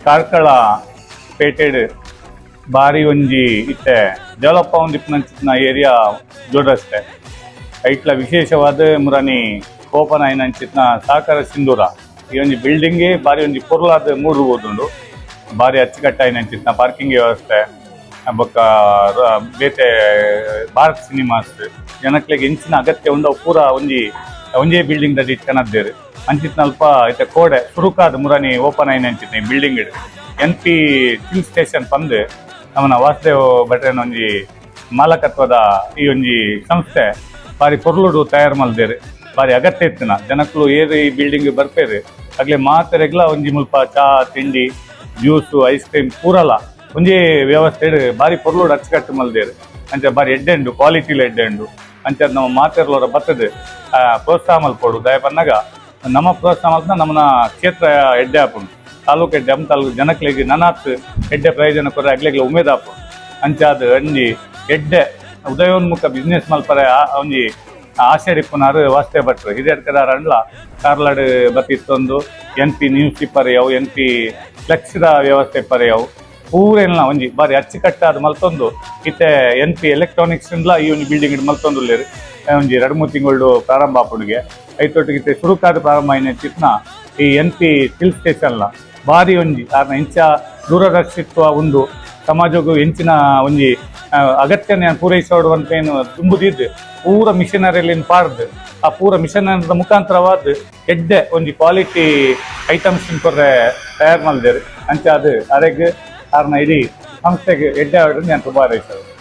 ಕಾರ್ಕಳ ಪೇಟೆಡ್ ಬಾರಿ ಒಂಜಿ ಇತ್ತೆ ಡೆವಲಪ್ ಆವೊಂದಿಪ್ಪುನಂಚಿನ ಏರಿಯಾ ಜೋಡಸ್ತೆ ಐಟ್ಲ ವಿಶೇಷವಾದ ಮುರಾನಿ ಓಪನ್ ಆಯ್ನಂಚಿನ ಸಹಕಾರ ಸಿಂಧೂರ ಈ ಒಂಜಿ ಬಿಲ್ಡಿಂಗೇ ಬಾರಿ ಒಂಜಿ ಪೊರ್ಲಾದ ಮೂರು ಓದುಂಡು ಬಾರಿ ಅಚ್ಚುಕಟ್ಟಾಯ್ನಂಚಿನ ಪಾರ್ಕಿಂಗ್ ವ್ಯವಸ್ಥೆ ಬೊಕ್ಕ ಬೇತೆ ಭಾರತ್ ಸಿನಿಮಾಸ್ ಜನಕ್ಲೆಗ್ ಎಂಚಿನ ಅಗತ್ಯ ಉಂಡು ಪೂರ ಒಂಜೇ ಬಿಲ್ಡಿಂಗ್ ದ ಇಟ್ಕನದ್ದೇರು ಅಂಚಿತ್ನಲ್ಪ ಐತೆ ಕೋಡೆ ಸುರುಕಾದ ಮುರಾನಿ ಓಪನ್ ಆಯ್ನಂಚಿನ ಬಿಲ್ಡಿಂಗ್ NP ಹಿಲ್ ಸ್ಟೇಷನ್ ಪಂದ್ ನಮ್ಮನ ವಾಸುದೇವ್ ಭಟ್ರನ ಒಂಜಿ ಮಾಲಕತ್ವದ ಈ ಒಂಜಿ ಸಂಸ್ಥೆ ಬಾರಿ ಪೊರ್ಲುಡು ತಯಾರು ಮಲ್ದೇರು ಬಾರಿ ಅಗತ್ಯ ಇತ್ತಿನ ಜನಕ್ಕಳು ಏರು ಈ ಬಿಲ್ಡಿಂಗ್ ಬರ್ಪೇರು ಆಗ್ಲೇ ಮಾತೆರೆಗ್ಲ ಒಂಜಿ ಮುಲ್ಪ ಚಾ ತಿಂಡಿ ಜ್ಯೂಸು ಐಸ್ ಕ್ರೀಮ್ ಪೂರಲ ಒಂಜೇ ವ್ಯವಸ್ಥೆ ಬಾರಿ ಪೊರ್ಲುಡು ಅಚ್ಚುಕಟ್ಟು ಮಲ್ದೇರು ಅಂಚ ಬಾರಿ ಎಡ್ಡೆಂಡು ಕ್ವಾಲಿಟಿಲ ಎಡ್ಡೆಂಡು ಅಂಚ ನಮ್ಮ ಮಾತೆರ್ಲರ ಬತ್ತದ ಪ್ರೋತ್ಸಾಹ ಮಲ್ಪೋಡು ದಯ ಪನ್ನಗ ನಮ್ಮ ಪ್ರೋತ್ಸಾಹ ಮಲ್ಪನ ನಮ್ಮನ ಕ್ಷೇತ್ರ ಎಡ್ಡೆ ಹಾಪುಂಡು ತಾಲೂಕು ಎಡ್ಡೆ ತಾಲೂಕು ಜನಕ್ಲೆಗ್ ನನಾತ್ ಎಡ್ಡೆ ಪ್ರಯೋಜನ ಕೊರ ಅಗ್ಲೆಗ್ಲ ಉಮೇದ್ ಹಾಪುಂಡು ಅಂಚಾದ ಒಂಜಿ ಎಡ್ಡೆ ಉದಯೋನ್ಮುಖ ಬಿಸ್ನೆಸ್ ಮಲ್ಪರೆ ಒಂಜಿ ಆಶೆರಿಪ್ಪುನಾರು ವಾಸ್ತೆ ಭಟ್ರು ಹಿರಿಯರ್ ಕದಾರ ಅಂಡ್ಲ ಕಾರ್ಲಾಡ್ ಬತ್ತಿತ್ತೊಂದು NP ನ್ಯೂಸ್ ಪರೆಯವು NP ಫ್ಲೆಕ್ಸ್ದ ವ್ಯವಸ್ಥೆ ಪರೆಯವು ಪೂರೆಲ್ಲ ಒಂಜಿ ಬಾರಿ ಅಚ್ಚುಕಟ್ಟಾದ ಮಲ್ತೊಂದು ಇತ್ತೆ NP ಎಲೆಕ್ಟ್ರಾನಿಕ್ಸ್ ಈ ಒಂದು ಬಿಲ್ಡಿಂಗ್ ಮಲ್ತೊಂದುಲ್ಲೇರು ಒಂಜಿ 2-3 ತಿಂಗಳು ಪ್ರಾರಂಭ ಆಪುಡಿಗೆ ಐತೊಟ್ಟಿಗೆ ಇತ್ತೆ ಸುರುಕಾದ ಪ್ರಾರಂಭ ಆಯ್ನಂಚಿತ್ನ ಈ NP ಹಿಲ್ ಸ್ಟೇಷನ್ಲ ಬಾರಿ ಒಂಜಿ ಕಾರಣ ಇಂಚ ದೂರದರ್ಶಿತ್ವ ಉಂಡು ಸಮಾಜಕ್ಕೂ ಹೆಂಚಿನ ಒಂಜಿ ಅಗತ್ಯನ ಪೂರೈಸೋಡುವಂತೇನು ತುಂಬುದಿದ್ದು ಪೂರ ಮಿಷನರಿಲಿನ ಪಾಡ್ದು ಆ ಪೂರ ಮಿಷನರಿದ ಮುಖಾಂತರವಾದ ಎಡ್ಡೆ ಒಂಜಿ ಕ್ವಾಲಿಟಿ ಐಟಮ್ಸ್ ಕೊರ್ರೆ ತಯಾರು ಮಲ್ದೇರು ಅಂಚ ಅದು ಅರೆಗ್ ಕಾರಣ ಇಡೀ ಸಂಸ್ಥೆಗೆ ಎಡ್ಡೆ ಆರ್ಡರ್ ನಾನು ತುಂಬ ಹಾರೈಸೋದು.